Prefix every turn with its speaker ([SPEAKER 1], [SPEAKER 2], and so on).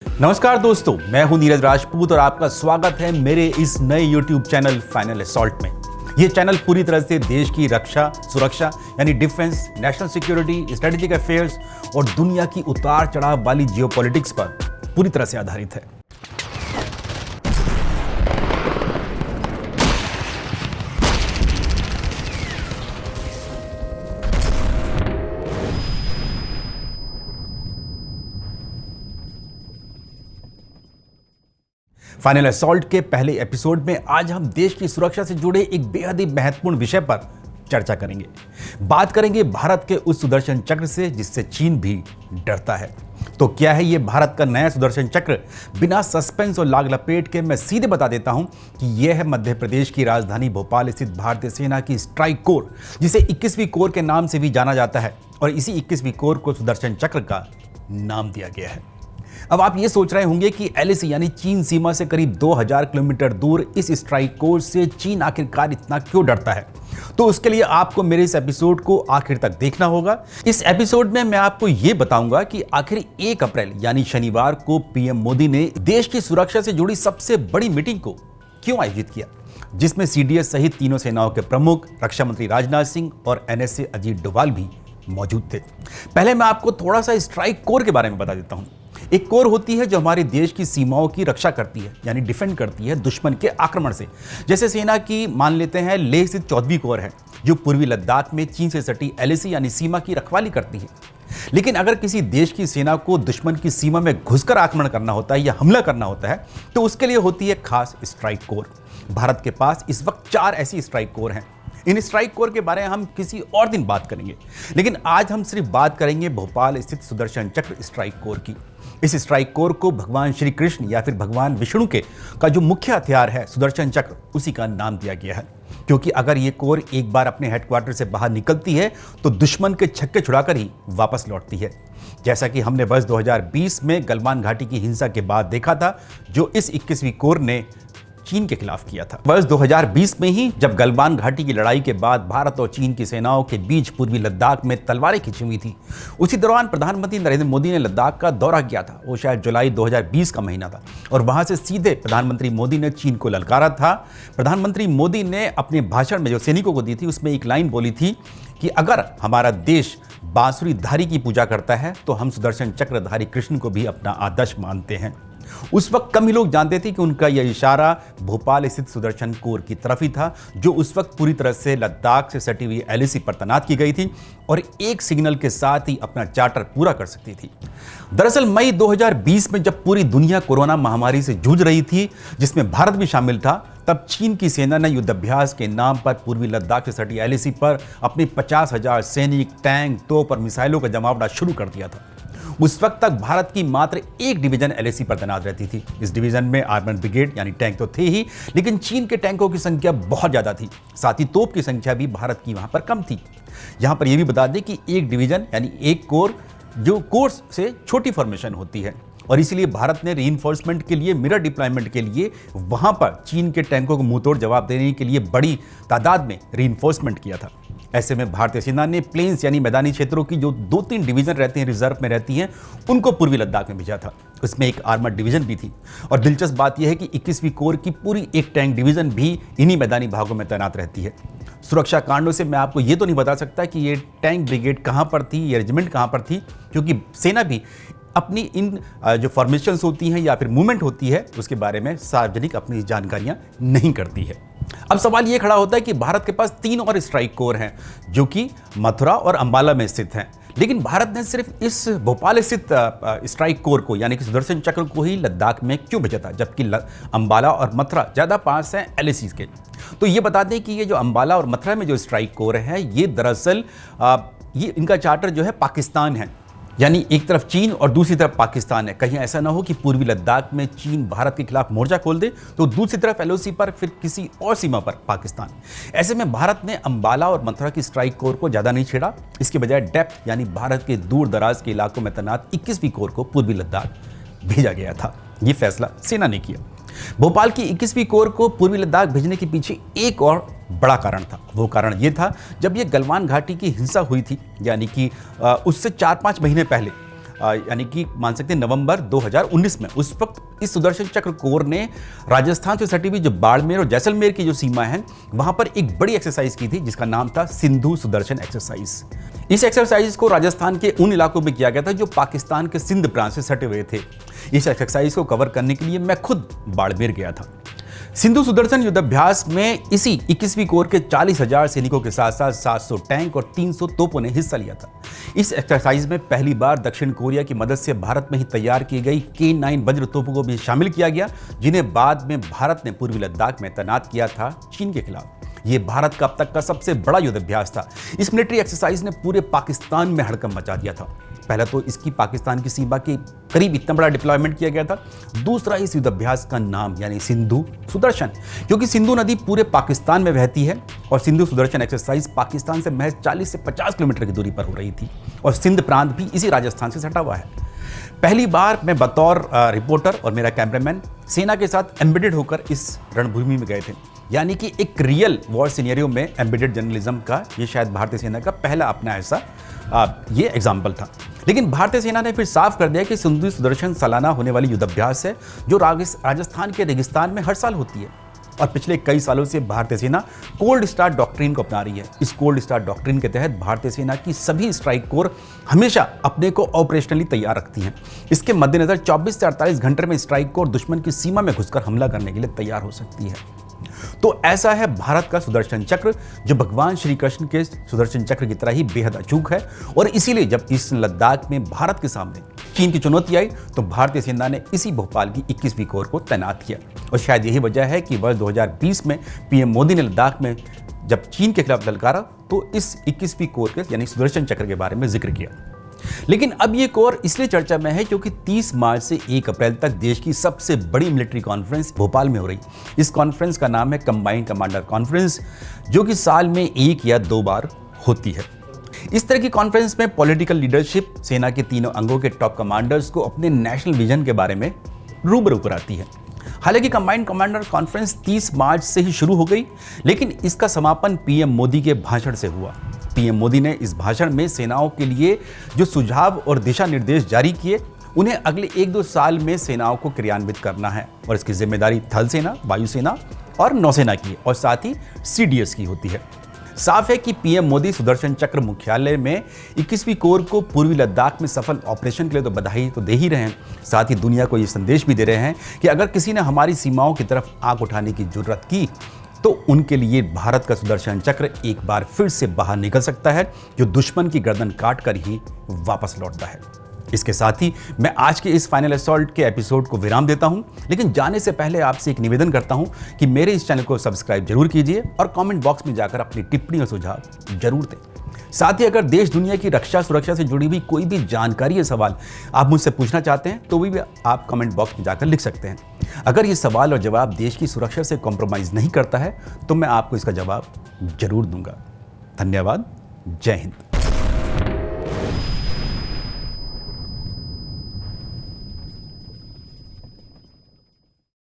[SPEAKER 1] नमस्कार दोस्तों, मैं हूं नीरज राजपूत और आपका स्वागत है मेरे इस नए YouTube चैनल फाइनल असॉल्ट में। ये चैनल पूरी तरह से देश की रक्षा सुरक्षा यानी defence, national security, strategic affairs और दुनिया की उतार चढ़ाव वाली जियोपॉलिटिक्स पर पूरी तरह से आधारित है। फाइनल असॉल्ट के पहले एपिसोड में आज हम देश की सुरक्षा से जुड़े एक बेहद ही महत्वपूर्ण विषय पर चर्चा करेंगे। बात करेंगे भारत के उस सुदर्शन चक्र से जिससे चीन भी डरता है। तो क्या है ये भारत का नया सुदर्शन चक्र? बिना सस्पेंस और लाग लपेट के मैं सीधे बता देता हूं कि यह है मध्य प्रदेश की राजधानी भोपाल स्थित भारतीय सेना की स्ट्राइक कोर, जिसे 21वीं कोर के नाम से भी जाना जाता है और इसी 21वीं कोर को सुदर्शन चक्र का नाम दिया गया है। अब आप ये सोच रहे होंगे कि एलएसी यानी चीन सीमा से करीब 2000 किलोमीटर दूर इस स्ट्राइक कोर से चीन आखिरकार इतना क्यों डरता है? तो उसके लिए आपको मेरे इस एपिसोड को आखिर तक देखना होगा। इस एपिसोड में मैं आपको ये बताऊंगा कि आखिर 1 अप्रैल यानी शनिवार को पीएम मोदी ने देश की सुरक्षा से जुड़ी सबसे बड़ी मीटिंग को क्यों आयोजित किया, जिसमें सीडीएस सहित तीनों सेनाओं के प्रमुख, रक्षा मंत्री राजनाथ सिंह और एनएसए अजीत डोभाल भी मौजूद थे। पहले मैं आपको थोड़ा सा स्ट्राइक कोर के बारे में बता देता हूं। एक कोर होती है जो हमारे देश की सीमाओं की रक्षा करती है, यानी डिफेंड करती है दुश्मन के आक्रमण से। जैसे सेना की मान लेते हैं लेह स्थित 14वीं कोर है जो पूर्वी लद्दाख में चीन से सटी एलएसी यानी सीमा की रखवाली करती है। लेकिन अगर किसी देश की सेना को दुश्मन की सीमा में घुसकर आक्रमण करना होता है या हमला करना होता है तो उसके लिए होती है खास स्ट्राइक कोर। भारत के पास इस वक्त 4 ऐसी स्ट्राइक कोर हैं। इन स्ट्राइक कोर के बारे में हम किसी और दिन बात करेंगे, लेकिन आज हम सिर्फ बात करेंगे भोपाल स्थित सुदर्शन चक्र स्ट्राइक कोर की। इस स्ट्राइक कोर को भगवान श्री कृष्ण या फिर भगवान विष्णु का जो मुख्य हथियार है सुदर्शन चक्र, उसी का नाम दिया गया है। क्योंकि अगर ये कोर एक बार अपने हेडक्वार्टर से बाहर निकलती है तो दुश्मन के छक्के छुड़ाकर ही वापस लौटती है, जैसा कि हमने वर्ष 2020 में गलवान घाटी की हिंसा के बाद देखा था, जो इस 21वीं कोर ने चीन के खिलाफ किया था। वर्ष 2020 में ही जब गलवान घाटी की लड़ाई के बाद भारत और चीन की सेनाओं के बीच पूर्वी लद्दाख में तलवारें खिंची हुई थी, उसी दौरान प्रधानमंत्री नरेंद्र मोदी ने लद्दाख का दौरा किया था। वो शायद जुलाई 2020 का महीना था और वहां से सीधे प्रधानमंत्री मोदी ने चीन को ललकारा था। प्रधानमंत्री मोदी ने अपने भाषण में जो सैनिकों को दी थी उसमें एक लाइन बोली थी कि अगर हमारा देश बांसुरी धारी की पूजा करता है तो हम सुदर्शन चक्रधारी कृष्ण को भी अपना आदर्श मानते हैं। उस वक्त कम ही लोग जानते थे कि उनका यह इशारा भोपाल स्थित सुदर्शन कोर की तरफ ही था, जो उस वक्त पूरी तरह से लद्दाख से सटी हुई एलएसी पर तैनात की गई थी और एक सिग्नल के साथ ही अपना चार्टर पूरा कर सकती थी। दरअसल मई 2020 में जब पूरी दुनिया कोरोना महामारी से जूझ रही थी, जिसमें भारत भी शामिल था, तब चीन की सेना ने युद्धाभ्यास के नाम पर पूर्वी लद्दाख से सटी एलएसी पर अपने 50,000 सैनिक, टैंक, तोप और मिसाइलों का जमावड़ा शुरू कर दिया था। उस वक्त तक भारत की मात्र एक डिवीजन एलएसी पर तैनात रहती थी। इस डिवीजन में आर्मर्ड ब्रिगेड यानी टैंक तो थे ही, लेकिन चीन के टैंकों की संख्या बहुत ज्यादा थी। साथ ही तोप की संख्या भी भारत की वहां पर कम थी। यहां पर यह भी बता दें कि एक डिवीजन यानी एक कोर जो कोर्स से छोटी फॉर्मेशन होती है और इसीलिए भारत ने रीइंफोर्समेंट के लिए, मिरर डिप्लॉयमेंट के लिए वहां पर चीन के टैंकों को मुंहतोड़ जवाब देने के लिए बड़ी तादाद में रीइंफोर्समेंट किया था। ऐसे में भारतीय सेना ने प्लेन्स यानी मैदानी क्षेत्रों की जो 2-3 डिवीजन रहते हैं, रिजर्व में रहती हैं, उनको पूर्वी लद्दाख में भेजा था। उसमें एक आर्मर्ड डिवीजन भी थी और दिलचस्प बात यह है कि 21वीं कोर की पूरी एक टैंक डिवीजन भी इन्हीं मैदानी भागों में तैनात रहती है। सुरक्षा कारणों से मैं आपको ये तो नहीं बता सकता कि ये टैंक ब्रिगेड कहाँ पर थी, ये रेजिमेंट कहाँ पर थी, क्योंकि सेना भी अपनी इन जो फॉर्मेशंस होती हैं या फिर मूवमेंट होती है उसके बारे में सार्वजनिक अपनी जानकारियां नहीं करती है। अब सवाल ये खड़ा होता है कि भारत के पास 3 और स्ट्राइक कोर हैं जो कि मथुरा और अंबाला में स्थित हैं, लेकिन भारत ने सिर्फ इस भोपाल स्थित स्ट्राइक कोर को यानी कि सुदर्शन चक्र को ही लद्दाख में क्यों भेजा था, जबकि अंबाला और मथुरा ज़्यादा पास हैं एलएसी के। तो ये बता दें कि ये जो अंबाला और मथुरा में जो स्ट्राइक कोर है ये दरअसल ये इनका चार्टर जो है पाकिस्तान है, यानी एक तरफ चीन और दूसरी तरफ पाकिस्तान है। कहीं ऐसा ना हो कि पूर्वी लद्दाख में चीन भारत के खिलाफ मोर्चा खोल दे तो दूसरी तरफ एलओसी पर फिर किसी और सीमा पर पाकिस्तान। ऐसे में भारत ने अंबाला और मथुरा की स्ट्राइक कोर को ज़्यादा नहीं छेड़ा, इसके बजाय डेप्थ यानी भारत के दूर दराज के इलाकों में तैनात 21वीं कोर को पूर्वी लद्दाख भेजा गया था। ये फैसला सेना ने किया। भोपाल की 21वीं कोर को पूर्वी लद्दाख भेजने के पीछे एक और बड़ा कारण था। वो कारण ये था, जब ये गलवान घाटी की हिंसा हुई थी, यानी कि उससे 4-5 महीने पहले यानी कि मान सकते हैं नवंबर 2019 में। उस वक्त इस सुदर्शन चक्र कोर ने राजस्थान से सटी हुई जो बाड़मेर और जैसलमेर की जो सीमा है वहां पर एक बड़ी एक्सरसाइज की थी जिसका नाम था सिंधु सुदर्शन एक्सरसाइज। इस एक्सरसाइज को राजस्थान के उन इलाकों में किया गया था जो पाकिस्तान के सिंध प्रांत से सटे हुए थे। इस एक्सरसाइज को कवर करने के लिए मैं खुद बाड़मेर गया था। सिंधु सुदर्शन युद्धाभ्यास में इसी 21वीं कोर के 40,000 सैनिकों के साथ साथ 700 टैंक और 300 तोपों ने हिस्सा लिया था। इस एक्सरसाइज में पहली बार दक्षिण कोरिया की मदद से भारत में ही तैयार की गई K9 वज्र तोपों को भी शामिल किया गया, जिन्हें बाद में भारत ने पूर्वी लद्दाख में तैनात किया था चीन के खिलाफ। यह भारत का अब तक का सबसे बड़ा युद्धाभ्यास था। इस मिलिट्री एक्सरसाइज ने पूरे पाकिस्तान में हड़कंप मचा दिया था। पहला तो इसकी पाकिस्तान की सीमा के करीब इतना बड़ा डिप्लॉयमेंट किया गया था। दूसरा, इस युद्धाभ्यास का नाम यानी सिंधु सुदर्शन, क्योंकि सिंधु नदी पूरे पाकिस्तान में बहती है और सिंधु सुदर्शन एक्सरसाइज पाकिस्तान से महज 40 से 50 किलोमीटर की दूरी पर हो रही थी और सिंध प्रांत भी इसी राजस्थान से सटा हुआ है। पहली बार मैं बतौर रिपोर्टर और मेरा कैमरामैन सेना के साथ एम्बेडेड होकर इस रणभूमि में गए थे, यानी कि एक रियल वॉर सिनेरियो में एम्बेडेड जर्नलिज्म का ये शायद भारतीय सेना का पहला अपना ऐसा ये एग्जाम्पल था। लेकिन भारतीय सेना ने फिर साफ कर दिया कि सिंधु सुदर्शन सालाना होने वाली युद्धाभ्यास है जो राजस्थान के रेगिस्तान में हर साल होती है और पिछले कई सालों से भारतीय सेना कोल्ड स्टार डॉक्ट्रिन को अपना रही है। इस कोल्ड स्टार डॉक्ट्रिन के तहत भारतीय सेना की सभी स्ट्राइक कोर हमेशा अपने को ऑपरेशनली तैयार रखती हैं। इसके मद्देनजर 24 से 48 घंटे में स्ट्राइक कोर दुश्मन की सीमा में घुसकर हमला करने के लिए तैयार हो सकती है। तो ऐसा है भारत का सुदर्शन चक्र, जो भगवान श्री कृष्ण के सुदर्शन चक्र की तरह ही बेहद अचूक है। और इसीलिए जब ईस्ट लद्दाख में भारत के सामने चीन की चुनौती आई तो भारतीय सेना ने इसी भोपाल की 21वीं कोर को तैनात किया। और शायद यही वजह है कि वर्ष 2020 में पीएम मोदी ने लद्दाख में जब चीन के खिलाफ ललकारा तो इस 21वीं कोर के यानी सुदर्शन चक्र के बारे में जिक्र किया। लेकिन अब ये कोर इसलिए चर्चा में है क्योंकि 30 मार्च से 1 अप्रैल तक देश की सबसे बड़ी मिलिट्री कॉन्फ्रेंस भोपाल में हो रही। इस कॉन्फ्रेंस का नाम है कंबाइंड कमांडर कॉन्फ्रेंस, जो कि साल में 1 या 2 बार होती है। इस तरह की कॉन्फ्रेंस में पॉलिटिकल लीडरशिप सेना के तीनों अंगों के टॉप कमांडर्स को अपने नेशनल विजन के बारे में रूबरू कराती है। हालांकि कंबाइंड कमांडर कॉन्फ्रेंस 30 मार्च से ही शुरू हो गई, लेकिन इसका समापन पीएम मोदी के भाषण से हुआ। पीएम मोदी ने इस भाषण में सेनाओं के लिए जो सुझाव और दिशा निर्देश जारी किए उन्हें अगले 1-2 साल में सेनाओं को क्रियान्वित करना है और इसकी जिम्मेदारी थल सेना, वायुसेना और नौसेना की और साथ ही सीडीएस की होती है। साफ है कि पीएम मोदी सुदर्शन चक्र मुख्यालय में 21वीं कोर को पूर्वी लद्दाख में सफल ऑपरेशन के लिए तो बधाई तो दे ही रहे हैं, साथ ही दुनिया को ये संदेश भी दे रहे हैं कि अगर किसी ने हमारी सीमाओं की तरफ आंख उठाने की जरूरत की तो उनके लिए भारत का सुदर्शन चक्र एक बार फिर से बाहर निकल सकता है, जो दुश्मन की गर्दन काट कर ही वापस लौटता है। इसके साथ ही मैं आज के इस फाइनल असॉल्ट के एपिसोड को विराम देता हूं, लेकिन जाने से पहले आपसे एक निवेदन करता हूं कि मेरे इस चैनल को सब्सक्राइब जरूर कीजिए और कमेंट बॉक्स में जाकर अपनी टिप्पणी और सुझाव जरूर दें। साथ ही अगर देश दुनिया की रक्षा सुरक्षा से जुड़ी हुई कोई भी जानकारी या सवाल आप मुझसे पूछना चाहते हैं तो भी आप कमेंट बॉक्स में जाकर लिख सकते हैं। अगर ये सवाल और जवाब देश की सुरक्षा से कॉम्प्रोमाइज़ नहीं करता है तो मैं आपको इसका जवाब जरूर दूंगा। धन्यवाद। जय हिंद।